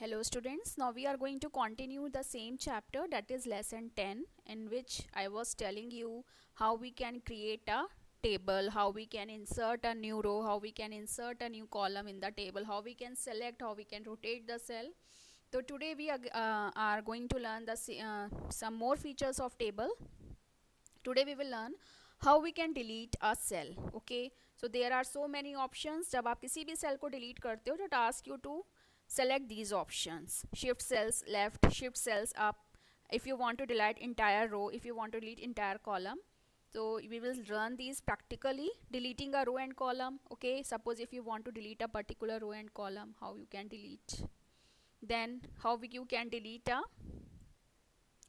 Hello students, now we are going to continue the same chapter, that is lesson 10, in which I was telling you how we can create a table, how we can insert a new row, how we can insert a new column in the table, how we can select, how we can rotate the cell. So today we are going to learn some more features of table. Today we will learn how we can delete a cell. Okay, so there are so many options. जब आप किसी भी cell को delete करते हो, it asks you to select these options: shift cells left, shift cells up, if you want to delete entire row, if you want to delete entire column. So we will run these practically, deleting a row and column. Okay, suppose if you want to delete a particular row and column, how you can delete, then how you can delete a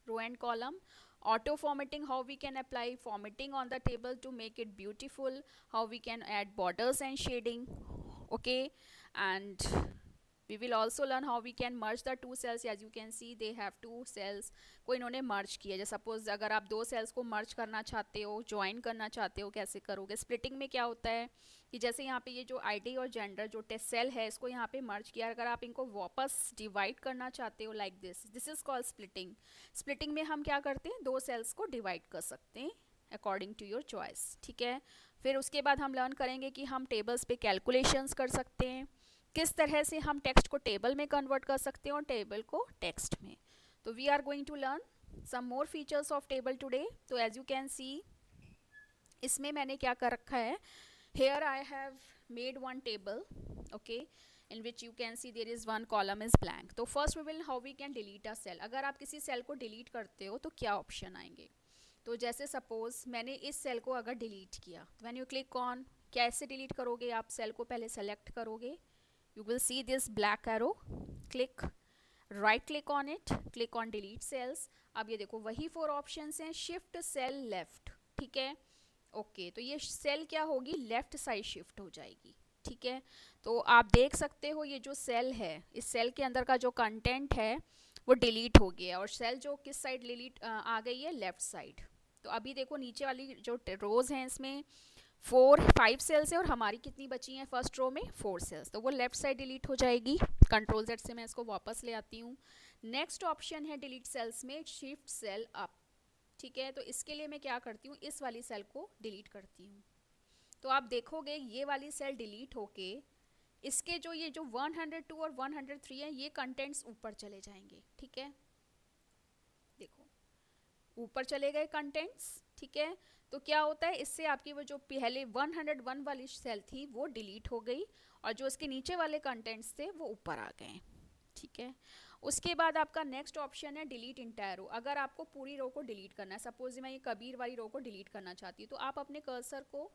row and column. Auto formatting, how we can apply formatting on the table to make it beautiful, how we can add borders and shading. Okay, and we will also learn how we can merge the two cells. As you can see, they have two cells को इन्होंने merge किया. जैसे suppose अगर आप दो cells को merge करना चाहते हो, join करना चाहते हो, कैसे करोगे? splitting में क्या होता है कि जैसे यहाँ पे ये जो ID और gender जो टेस्ट सेल है, इसको यहाँ पे merge किया, अगर आप इनको वापस divide करना चाहते हो like this is called splitting. splitting में हम क्या करते हैं, दो cells को divide कर सकते हैं अकॉर्डिंग टू योर चॉइस. ठीक है, फिर उसके बाद हम लर्न करेंगे कि हम टेबल्स पे कैलकुलेशंस कर सकते हैं, किस तरह से हम टेक्स्ट को टेबल में कन्वर्ट कर सकते हैं और टेबल को टेक्स्ट में. तो we are going to learn some more features of table today. तो एज यू कैन सी, इसमें मैंने क्या कर रखा है, here I have made one table. Okay, in which you can see there is one column is blank. तो first we will how we can delete a cell. अगर आप किसी सेल को डिलीट करते हो तो क्या ऑप्शन आएंगे. तो जैसे सपोज मैंने इस सेल को अगर डिलीट किया, तो व्हेन यू क्लिक ऑन, कैसे डिलीट करोगे आप, सेल को पहले सेलेक्ट करोगे, you will see this black arrow, click, right click on it, click on delete cells. अब ये देखो वही फोर ऑप्शंस हैं, शिफ्ट सेल लेफ्ट. ठीक है, ओके, तो ये सेल क्या होगी, लेफ्ट साइड शिफ्ट हो जाएगी. ठीक है, तो आप देख सकते हो ये जो सेल है, इस सेल के अंदर का जो कंटेंट है वो डिलीट हो गया, और सेल जो किस साइड डिलीट आ गई है, लेफ्ट साइड. तो अभी देखो नीचे वाली जो रोज हैं इसमें 5 सेल्स है और हमारी कितनी बची हैं फर्स्ट रो में, 4 सेल्स, तो वो लेफ्ट साइड डिलीट हो जाएगी. कंट्रोल Z से मैं इसको वापस ले आती हूँ. नेक्स्ट ऑप्शन है डिलीट सेल्स में शिफ्ट सेल अप. ठीक है, तो इसके लिए मैं क्या करती हूँ, इस वाली सेल को डिलीट करती हूँ. तो आप देखोगे ये वाली सेल डिलीट होके इसके जो ये जो 102 और 103 है, ये कंटेंट्स ऊपर चले जाएंगे. ठीक है, देखो ऊपर चले गए कंटेंट्स. ठीक है, तो क्या होता है, इससे आपकी वो जो पहले 101 वाली सेल थी वो डिलीट हो गई, और जो इसके नीचे वाले कंटेंट्स थे वो ऊपर आ गए. ठीक है, उसके बाद आपका नेक्स्ट ऑप्शन है डिलीट इंटायर रो. अगर आपको पूरी रो को डिलीट करना है, सपोज मैं ये कबीर वाली रो को डिलीट करना चाहती हूँ, तो आप अपने कर्सर को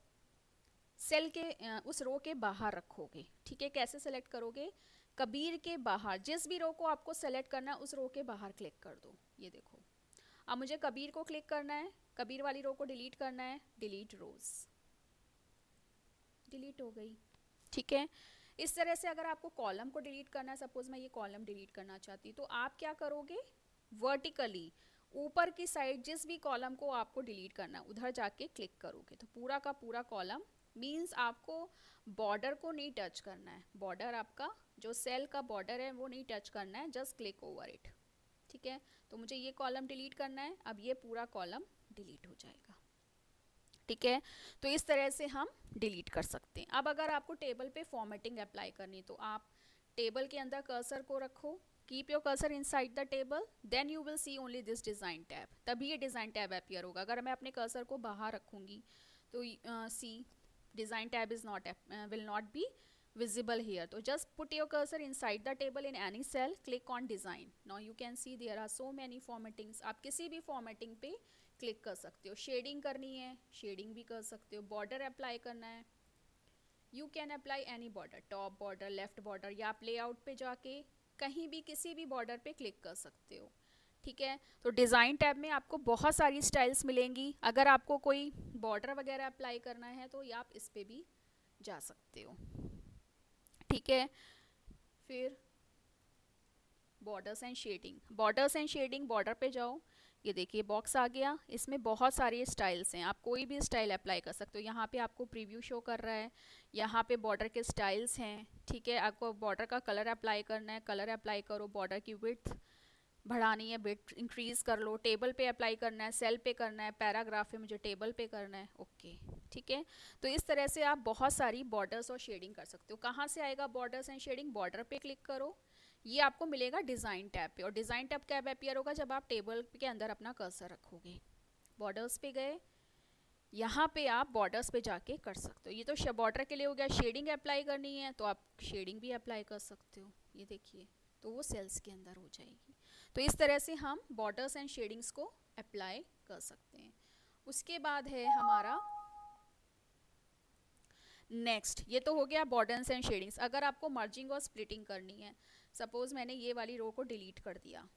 सेल के उस रो के बाहर रखोगे. ठीक है, कैसे सेलेक्ट करोगे, कबीर के बाहर, जिस भी रो को आपको सेलेक्ट करना है उस रो के बाहर क्लिक कर दो. ये देखो, अब मुझे कबीर को क्लिक करना है, कबीर वाली रो को डिलीट करना है, डिलीट रोज, डिलीट हो गई. ठीक है, इस तरह से अगर आपको कॉलम को डिलीट करना है, सपोज मैं ये कॉलम डिलीट करना चाहती हूँ, तो आप क्या करोगे, वर्टिकली ऊपर की साइड जिस भी कॉलम को आपको डिलीट करना है उधर जाके क्लिक करोगे, तो पूरा का पूरा कॉलम, मीन्स आपको बॉर्डर को नहीं टच करना है, बॉर्डर आपका जो सेल का बॉर्डर है वो नहीं टच करना है, जस्ट क्लिक ओवर इट. ठीक है, तो मुझे ये कॉलम डिलीट करना है, अब ये पूरा कॉलम डिलीट हो जाएगा. ठीक है, तो इस तरह से हम डिलीट कर सकते हैं. अब अगर आपको टेबल पे फॉर्मेटिंग अप्लाई करनी, तो आप टेबल के अंदर कर्सर को रखो, keep your cursor inside the table, then you will see only this design tab, तभी ये डिज़ाइन टैब अपीयर होगा. अगर मैं अपने कर्सर को बाहर रखूँगी तो see design tab is not will not be visible here. So just put your cursor inside the table in any cell, click on design. Now you can see there are so many formattings. आप किसी भी formatting पे click कर सकते हो. Shading करनी है, shading भी कर सकते हो. बॉर्डर अप्लाई करना है, you can apply any border, top border, left border, या आप लेआउट पे जाके कहीं भी किसी भी बॉर्डर पे क्लिक कर सकते हो. ठीक है, तो डिज़ाइन टैब में आपको बहुत सारी स्टाइल्स मिलेंगी. अगर आपको कोई बॉर्डर वगैरह अप्लाई करना है तो या आप इस पे भी जा सकते हो. ठीक है, फिर borders and shading, borders and shading, border पे जाओ, ये देखिए बॉक्स आ गया, इसमें बहुत सारे स्टाइल्स हैं, आप कोई भी स्टाइल अप्लाई कर सकते हो। यहाँ पे आपको प्रीव्यू शो कर रहा है, यहाँ पे बॉर्डर के स्टाइल्स हैं, ठीक है। आपको बॉर्डर का कलर अप्लाई करना है, कलर अप्लाई करो। बॉर्डर की विड्थ बढ़ानी है, विड्थ इंक्रीज कर लो। टेबल पे अप्लाई करना है, सेल पे करना है, पैराग्राफ पे मुझे टेबल पे करना है, ओके, ठीक है। तो इस तरह से आप बहुत सारी बॉर्डर्स और शेडिंग कर सकते हो। कहाँ से आएगा बॉर्डर्स एंड शेडिंग? बॉर्डर पे क्लिक करो, ये आपको मिलेगा डिज़ाइन टैब पे। और डिज़ाइन टैब कब अपियर होगा? जब आप टेबल के अंदर अपना कर्सर रखोगे। बॉर्डर्स पे गए, यहाँ पे आप बॉर्डर्स पे जाके कर सकते हो। ये तो बॉर्डर के लिए हो गया। शेडिंग अप्लाई करनी है तो आप शेडिंग भी अप्लाई कर सकते हो, ये देखिए, तो वो सेल्स के अंदर हो जाएगी। तो इस तरह से हम बॉर्डर्स एंड शेडिंग्स को अप्लाई कर सकते हैं। उसके बाद है हमारा नेक्स्ट, ये तो हो गया बॉर्डर्स एंड शेडिंग्स। अगर आपको मर्जिंग और स्प्लिटिंग करनी है, सपोज मैंने ये वाली रो को डिलीट कर दिया,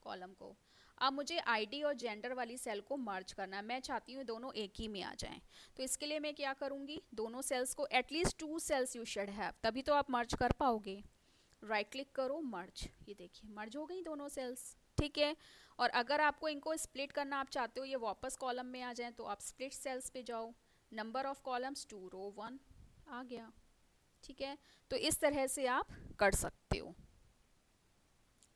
कॉलम को, अब मुझे आईडी और जेंडर वाली सेल को मर्ज करना है। मैं चाहती हूँ दोनों एक ही में आ जाएं, तो इसके लिए मैं क्या करूँगी, दोनों सेल्स को, at least 2 cells you should have, तभी तो आप मर्ज कर पाओगे। राइट क्लिक करो, मर्ज, ये देखिए मर्ज हो गई दोनों सेल्स, ठीक है। और अगर आपको इनको स्प्लिट करना आप चाहते हो ये वापस कॉलम में आ जाएं, तो आप स्प्लिट सेल्स पे जाओ, नंबर ऑफ कॉलम्स 2, रो 1 आ गया, ठीक है। तो इस तरह से आप कर सकते हो।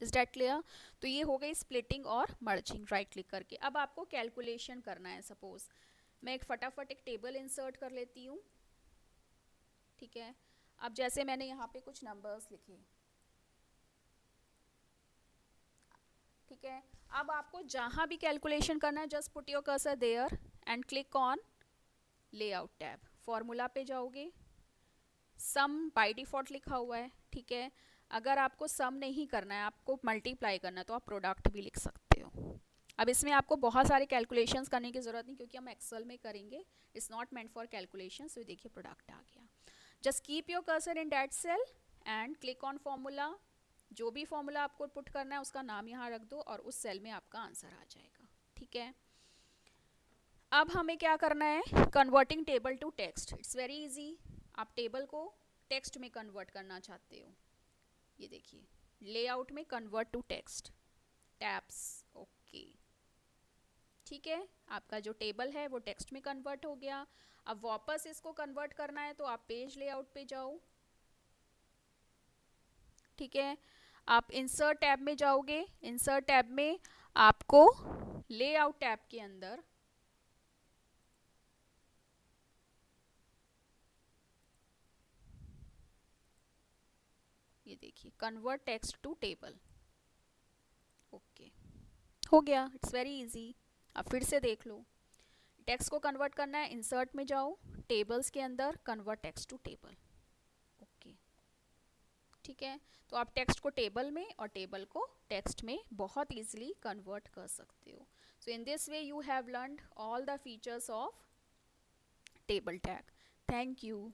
Is that clear? तो ये हो गई स्प्लिटिंग और मर्जिंग राइट क्लिक करके। अब आपको कैलकुलेशन करना है। सपोज मैं एक फटाफट एक टेबल इंसर्ट कर लेती हूँ, ठीक है। अब जैसे मैंने यहाँ पे कुछ नंबर्स लिखे, ठीक है। अब आपको जहाँ भी कैलकुलेशन करना है, just put your cursor there and click on layout tab. Formula पे जाओगे, सम बाय डिफॉल्ट लिखा हुआ है, ठीक है। अगर आपको सम नहीं करना है, आपको मल्टीप्लाई करना है, तो आप प्रोडक्ट भी लिख सकते हो। अब इसमें आपको बहुत सारे कैलकुलेशंस करने की ज़रूरत नहीं, क्योंकि हम एक्सेल में करेंगे। It's not meant for calculation. So देखिए प्रोडक्ट आ गया। Just keep your cursor in that cell and click on formula. जो भी फॉर्मूला आपको पुट करना है उसका नाम यहाँ रख दो और उस सेल में आपका आंसर आ जाएगा, ठीक है। अब हमें क्या करना है, converting table to text. It's very easy. आप टेबल को टेक्स्ट में कन्वर्ट करना चाहते हो, ये देखिए लेआउट में convert to text, tabs, okay, ठीक है। आपका जो टेबल है वो टेक्स्ट में कन्वर्ट हो गया। अब वापस इसको कन्वर्ट करना है तो आप पेज लेआउट पे जाओ, ठीक है। आप इंसर्ट टैब में जाओगे, इंसर्ट टैब में आपको लेआउट टैब के अंदर ये देखिए convert text to table, okay, हो गया। It's very easy. अब फिर से देख लो, टेक्स्ट को कन्वर्ट करना है, इंसर्ट में जाओ, टेबल्स के अंदर convert text to table, okay, ठीक है। तो आप टेक्स्ट को टेबल में और टेबल को टेक्स्ट में बहुत इजीली कन्वर्ट कर सकते हो। So in this way you have learned all the features of table tag. Thank you.